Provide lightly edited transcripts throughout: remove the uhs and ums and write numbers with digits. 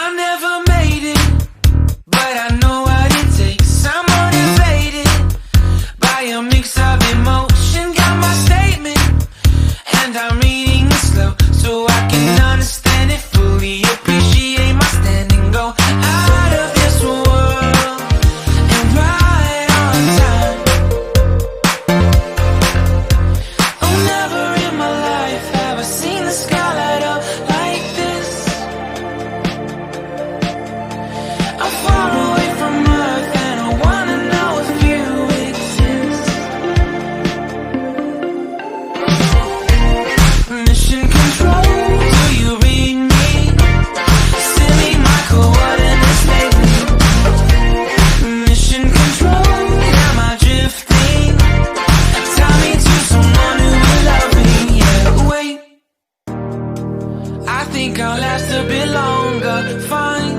I never made it, but I know what it takes. I'm motivated by a mix of emotion. Got my statement, and I'm reading it slow so I can understand it fully. Appreciate my stand and go out of this world and right on time. Oh, never in my life have I seen the sky light up like this. I'm far away from Earth and I wanna know if you exist. Mission control, do you read me? Send me my coordinates lately. Mission control, am I drifting? Tie me to someone who will love me. Yeah, wait, I think I'll last a bit longer. Find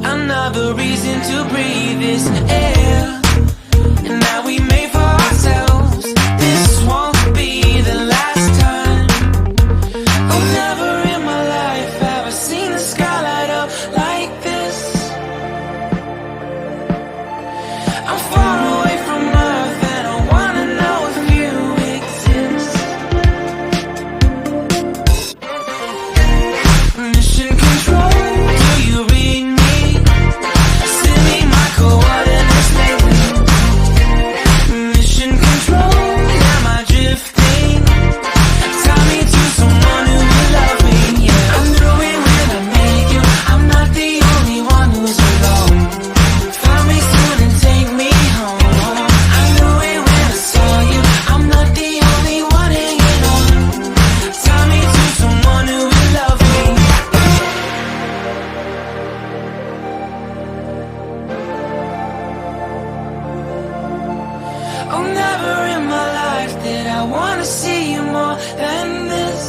another reason to breathe this air, and that we made for ourselves. This won't be the last time. Oh, never in my life have I seen the sky light up like this. I'm far away from Earth and I wanna know if you exist. Mission control, do you read me? Send me my coordinates lately. Mission control, am I drifting? Tie me to someone who will love me. Yeah, I knew it when I met you. I'm not the only one who's alone. Find me soon and take me home. I knew it when I saw you. I'm not the only one hanging on. Tie me to someone who will love me. Oh, never in my life did I wanna see you more than this.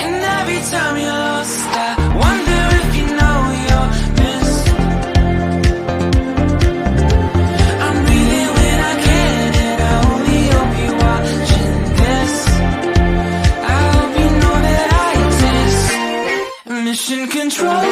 And every time you're lost, I wonder if you know you're missed. I'm breathing when I can, and I only hope you're watching this. I hope you know that I exist. Mission control,